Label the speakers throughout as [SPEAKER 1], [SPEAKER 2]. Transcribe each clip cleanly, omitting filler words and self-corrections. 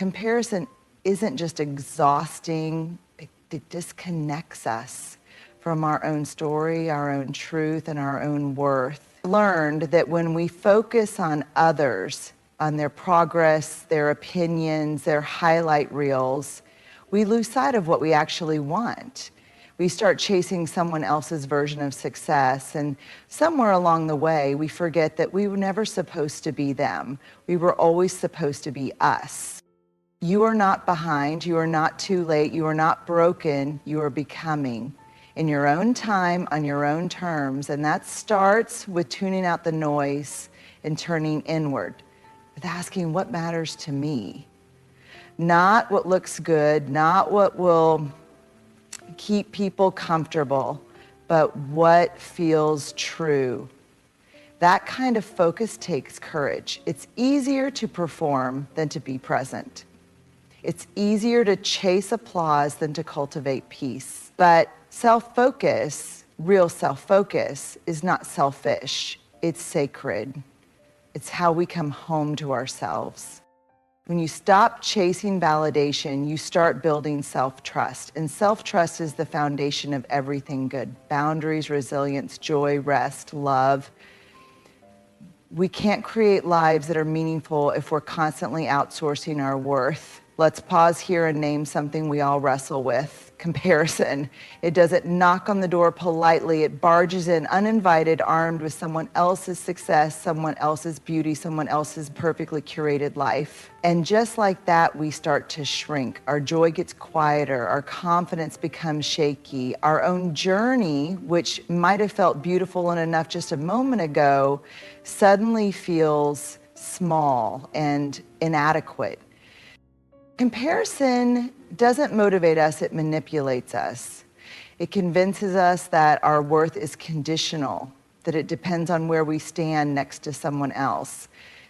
[SPEAKER 1] Comparison isn't just exhausting, it disconnects us from our own story, our own truth, and our own worth. I learned that when we focus on others, on their progress, their opinions, their highlight reels, we lose sight of what we actually want. We start chasing someone else's version of success, and somewhere along the way, we forget that we were never supposed to be them. We were always supposed to be us. You are not behind, you are not too late, you are not broken, you are becoming in your own time, on your own terms, and that starts with tuning out the noise and turning inward, with asking what matters to me. Not what looks good, not what will keep people comfortable, but what feels true. That kind of focus takes courage. It's easier to perform than to be present. It's easier to chase applause than to cultivate peace. But self-focus, real self-focus, is not selfish. It's sacred. It's how we come home to ourselves. When you stop chasing validation, you start building self-trust. And self-trust is the foundation of everything good. Boundaries, resilience, joy, rest, love. We can't create lives that are meaningful if we're constantly outsourcing our worth. Let's pause here and name something we all wrestle with: comparison. It doesn't knock on the door politely. It barges in uninvited, armed with someone else's success, someone else's beauty, someone else's perfectly curated life. And just like that, we start to shrink. Our joy gets quieter. Our confidence becomes shaky. Our own journey, which might have felt beautiful and enough just a moment ago, suddenly feels small and inadequate. Comparison doesn't motivate us, it manipulates us. It convinces us that our worth is conditional, that it depends on where we stand next to someone else,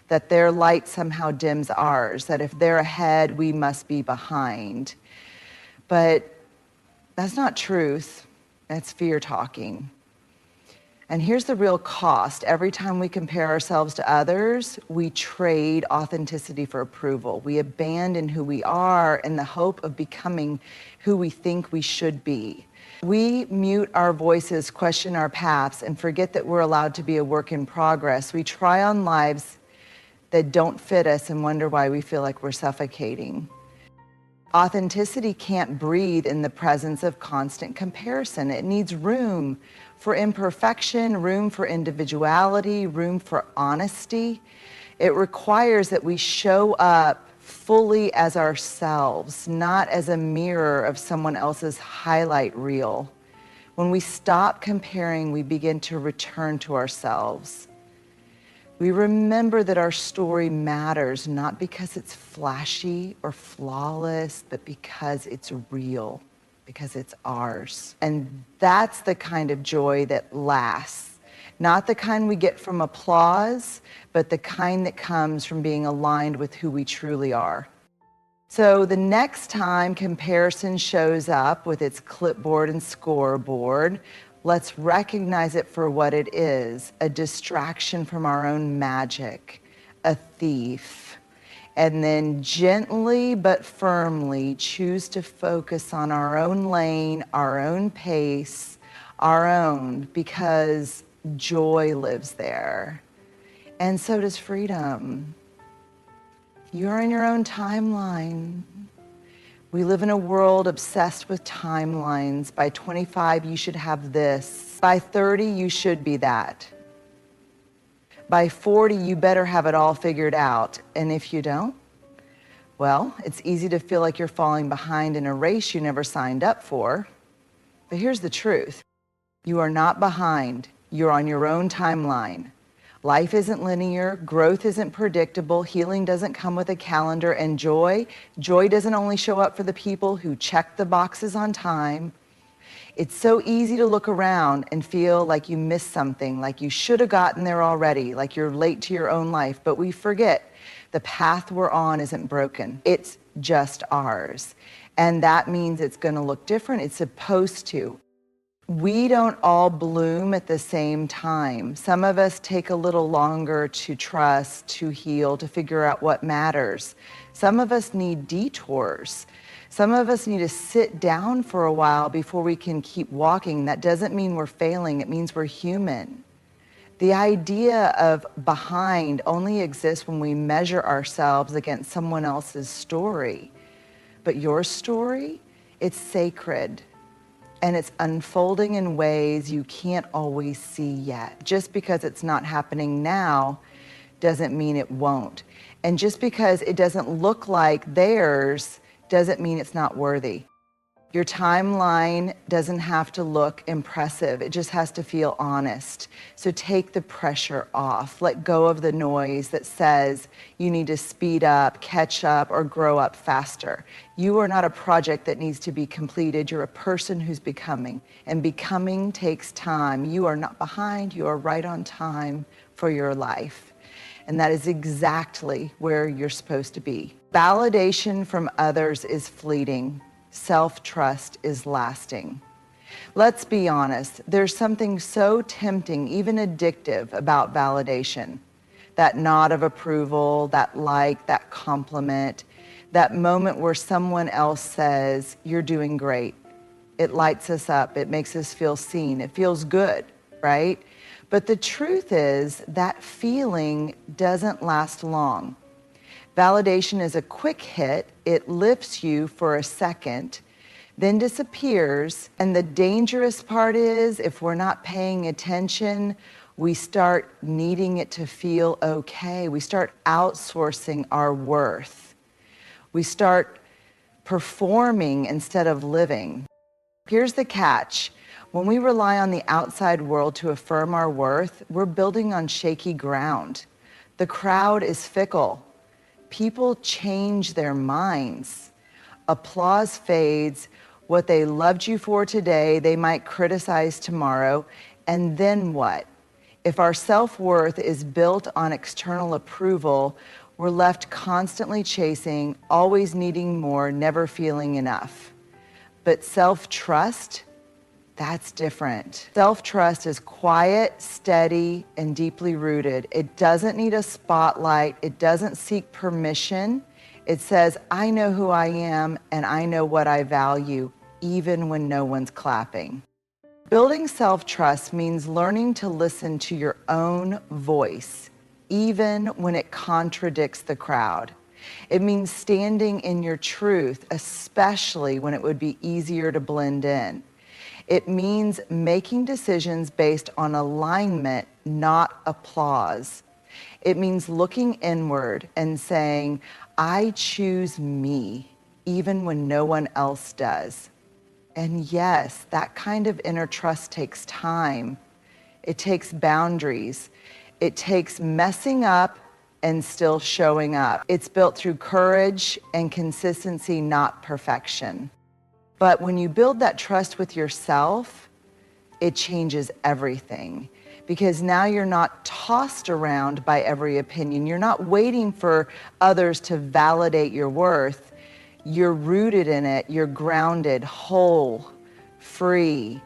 [SPEAKER 1] that their light somehow dims ours, that if they're ahead, we must be behind. But that's not truth, that's fear talking. And here's the real cost. Every time we compare ourselves to others, we trade authenticity for approval. We abandon who we are in the hope of becoming who we think we should be. We mute our voices, question our paths, and forget that we're allowed to be a work in progress. We try on lives that don't fit us and wonder why we feel like we're suffocating. Authenticity can't breathe in the presence of constant comparison. It needs room for imperfection, room for individuality, room for honesty. It requires that we show up fully as ourselves, not as a mirror of someone else's highlight reel. When we stop comparing, we begin to return to ourselves. We remember that our story matters, not because it's flashy or flawless, but because it's real, because it's ours. And that's the kind of joy that lasts. Not the kind we get from applause, but the kind that comes from being aligned with who we truly are. So the next time comparison shows up with its clipboard and scoreboard, let's recognize it for what it is: a distraction from our own magic, a thief. And then gently but firmly choose to focus on our own lane, our own pace, our own, because joy lives there. And so does freedom. You're in your own timeline. We live in a world obsessed with timelines. By 25, you should have this. By 30, you should be that. By 40, you better have it all figured out. And if you don't, well, it's easy to feel like you're falling behind in a race you never signed up for. But here's the truth. You are not behind. You're on your own timeline. Life isn't linear, growth isn't predictable, healing doesn't come with a calendar, and joy doesn't only show up for the people who check the boxes on time. It's so easy to look around and feel like you missed something, like you should have gotten there already, like you're late to your own life, but we forget the path we're on isn't broken. It's just ours. And that means it's going to look different. It's supposed to. We don't all bloom at the same time. Some of us take a little longer to trust, to heal, to figure out what matters. Some of us need detours. Some of us need to sit down for a while before we can keep walking. That doesn't mean we're failing, it means we're human. The idea of behind only exists when we measure ourselves against someone else's story. But your story, it's sacred. And it's unfolding in ways you can't always see yet. Just because it's not happening now doesn't mean it won't. And just because it doesn't look like theirs doesn't mean it's not worthy. Your timeline doesn't have to look impressive. It just has to feel honest. So take the pressure off. Let go of the noise that says you need to speed up, catch up, or grow up faster. You are not a project that needs to be completed. You're a person who's becoming. And becoming takes time. You are not behind. You are right on time for your life. And that is exactly where you're supposed to be. Validation from others is fleeting. Self-trust is lasting. Let's be honest, there's something so tempting, even addictive, about validation. That nod of approval, that like, that compliment, that moment where someone else says, "You're doing great." It lights us up, it makes us feel seen, it feels good, right? But the truth is that feeling doesn't last long. Validation is a quick hit. It lifts you for a second, then disappears. And the dangerous part is, if we're not paying attention, we start needing it to feel okay. We start outsourcing our worth. We start performing instead of living. Here's the catch. When we rely on the outside world to affirm our worth, we're building on shaky ground. The crowd is fickle. People change their minds. Applause fades. What they loved you for today, they might criticize tomorrow. And then what? If our self-worth is built on external approval, we're left constantly chasing, always needing more, never feeling enough. But self-trust, that's different. Self-trust is quiet, steady, and deeply rooted. It doesn't need a spotlight. It doesn't seek permission. It says, I know who I am and I know what I value, even when no one's clapping. Building self-trust means learning to listen to your own voice, even when it contradicts the crowd. It means standing in your truth, especially when it would be easier to blend in. It means making decisions based on alignment, not applause. It means looking inward and saying, I choose me, even when no one else does. And yes, that kind of inner trust takes time. It takes boundaries. It takes messing up and still showing up. It's built through courage and consistency, not perfection. But when you build that trust with yourself, it changes everything. Because now you're not tossed around by every opinion. You're not waiting for others to validate your worth. You're rooted in it. You're grounded, whole, free.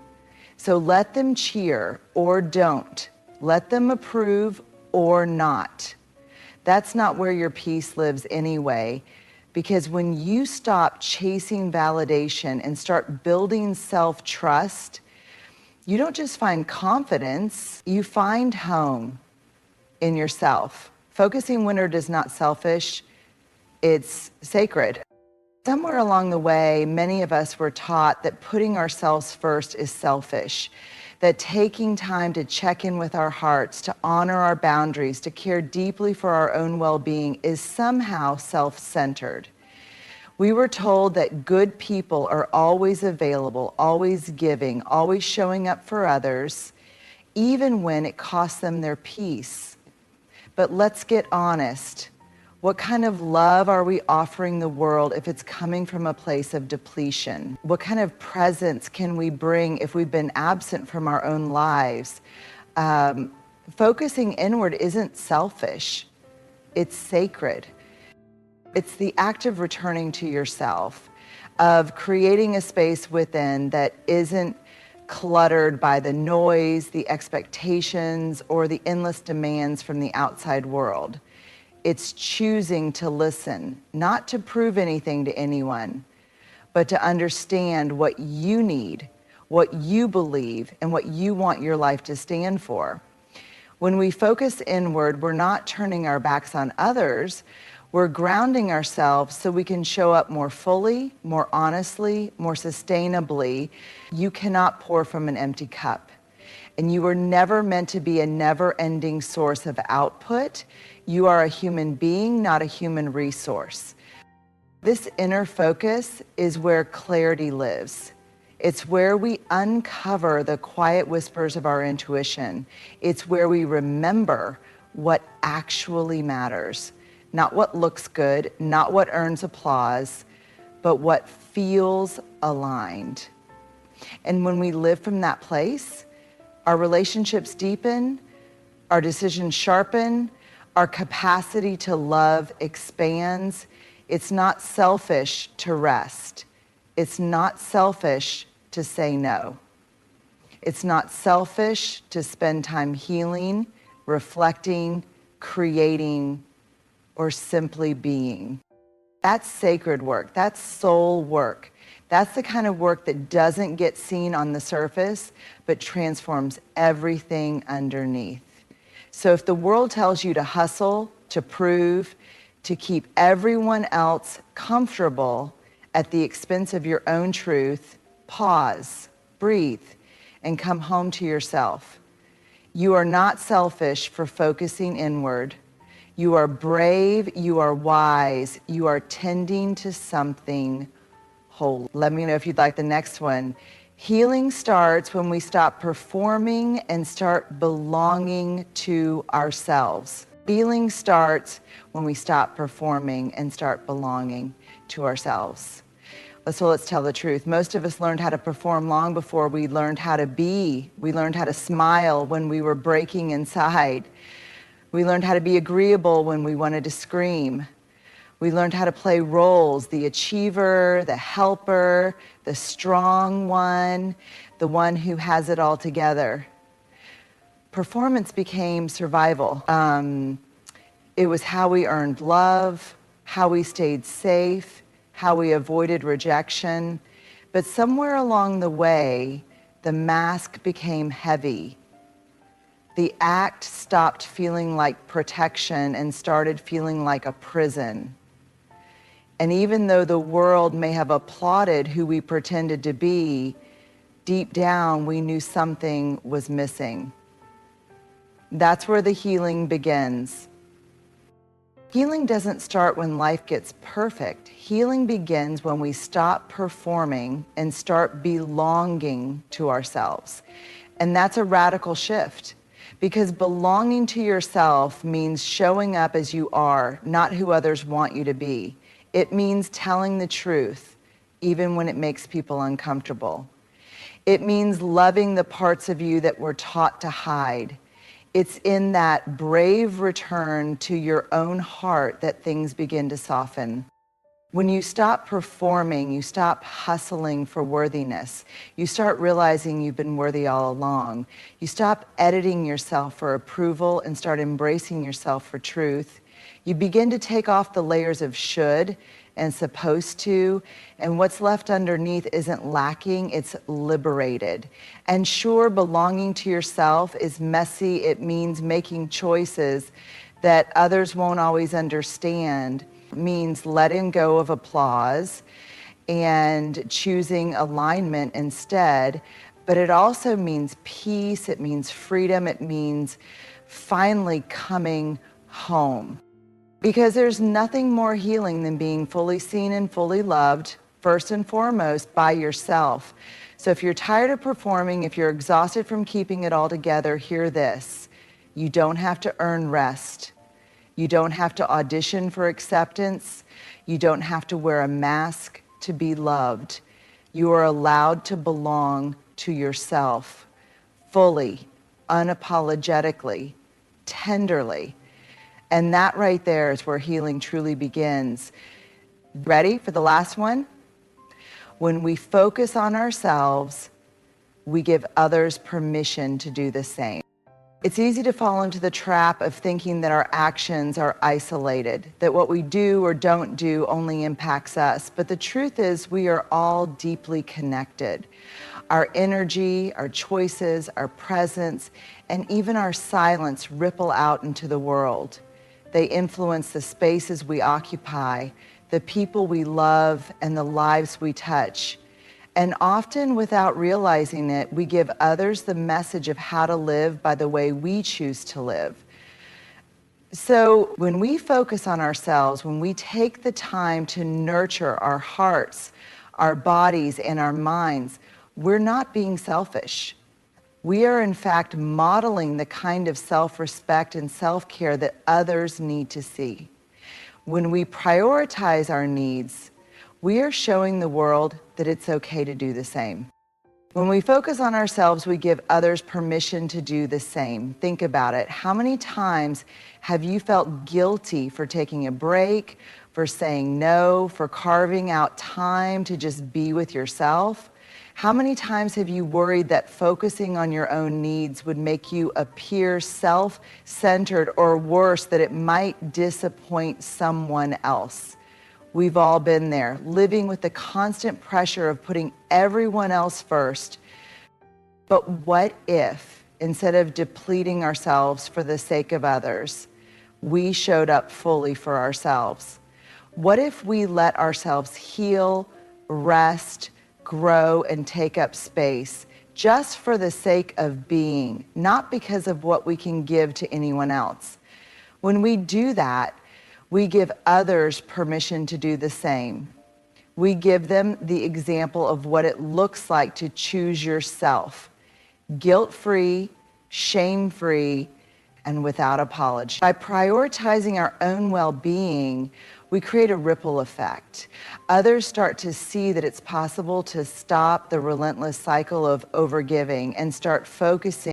[SPEAKER 1] So let them cheer or don't. Let them approve or not. That's not where your peace lives anyway. Because when you stop chasing validation and start building self-trust, you don't just find confidence, you find home in yourself. Focusing inward is not selfish, it's sacred. Somewhere along the way, many of us were taught that putting ourselves first is selfish, that taking time to check in with our hearts, to honor our boundaries, to care deeply for our own well-being is somehow self-centered. We were told that good people are always available, always giving, always showing up for others, even when it costs them their peace. But let's get honest. What kind of love are we offering the world if it's coming from a place of depletion? What kind of presence can we bring if we've been absent from our own lives? Focusing inward isn't selfish, it's sacred. It's the act of returning to yourself, of creating a space within that isn't cluttered by the noise, the expectations, or the endless demands from the outside world. It's choosing to listen, not to prove anything to anyone, but to understand what you need, what you believe, and what you want your life to stand for. When we focus inward, we're not turning our backs on others. We're grounding ourselves so we can show up more fully, more honestly, more sustainably. You cannot pour from an empty cup. And you were never meant to be a never-ending source of output. You are a human being, not a human resource. This inner focus is where clarity lives. It's where we uncover the quiet whispers of our intuition. It's where we remember what actually matters. Not what looks good, not what earns applause, but what feels aligned. And when we live from that place, our relationships deepen, our decisions sharpen, our capacity to love expands. It's not selfish to rest. It's not selfish to say no. It's not selfish to spend time healing, reflecting, creating, or simply being. That's sacred work. That's soul work. That's the kind of work that doesn't get seen on the surface, but transforms everything underneath. So if the world tells you to hustle, to prove, to keep everyone else comfortable at the expense of your own truth, pause, breathe, and come home to yourself. You are not selfish for focusing inward. You are brave, you are wise, you are tending to something whole. Let me know if you'd like the next one. Healing starts when we stop performing and start belonging to ourselves. Healing starts when we stop performing and start belonging to ourselves. So let's tell the truth. Most of us learned how to perform long before we learned how to be. We learned how to smile when we were breaking inside. We learned how to be agreeable when we wanted to scream. We learned how to play roles, the achiever, the helper, the strong one, the one who has it all together. Performance became survival. It was how we earned love, how we stayed safe, how we avoided rejection. But somewhere along the way, the mask became heavy. The act stopped feeling like protection and started feeling like a prison. And even though the world may have applauded who we pretended to be, deep down we knew something was missing. That's where the healing begins. Healing doesn't start when life gets perfect. Healing begins when we stop performing and start belonging to ourselves. And that's a radical shift. Because belonging to yourself means showing up as you are, not who others want you to be. It means telling the truth, even when it makes people uncomfortable. It means loving the parts of you that we're taught to hide. It's in that brave return to your own heart that things begin to soften. When you stop performing, you stop hustling for worthiness. You start realizing you've been worthy all along. You stop editing yourself for approval and start embracing yourself for truth. You begin to take off the layers of should and supposed to, and what's left underneath isn't lacking, it's liberated. And sure, belonging to yourself is messy. It means making choices that others won't always understand. It means letting go of applause and choosing alignment instead. But it also means peace, it means freedom, it means finally coming home. Because there's nothing more healing than being fully seen and fully loved, first and foremost, by yourself. So if you're tired of performing, if you're exhausted from keeping it all together, hear this. You don't have to earn rest. You don't have to audition for acceptance. You don't have to wear a mask to be loved. You are allowed to belong to yourself fully, unapologetically, tenderly. And that right there is where healing truly begins. Ready for the last one? When we focus on ourselves, we give others permission to do the same. It's easy to fall into the trap of thinking that our actions are isolated, that what we do or don't do only impacts us. But the truth is, we are all deeply connected. Our energy, our choices, our presence, and even our silence ripple out into the world. They influence the spaces we occupy, the people we love, and the lives we touch. And often, without realizing it, we give others the message of how to live by the way we choose to live. So when we focus on ourselves, when we take the time to nurture our hearts, our bodies, and our minds, we're not being selfish. We are, in fact, modeling the kind of self-respect and self-care that others need to see. When we prioritize our needs, we are showing the world that it's okay to do the same. When we focus on ourselves, we give others permission to do the same. Think about it. How many times have you felt guilty for taking a break, for saying no, for carving out time to just be with yourself? How many times have you worried that focusing on your own needs would make you appear self-centered, or worse, that it might disappoint someone else? We've all been there, living with the constant pressure of putting everyone else first. But what if, instead of depleting ourselves for the sake of others, we showed up fully for ourselves? What if we let ourselves heal, rest, grow, and take up space just for the sake of being, not because of what we can give to anyone else? When we do that, we give others permission to do the same. We give them the example of what it looks like to choose yourself, guilt-free, shame-free, and without apology. By prioritizing our own well-being, we create a ripple effect. Others start to see that it's possible to stop the relentless cycle of overgiving and start focusing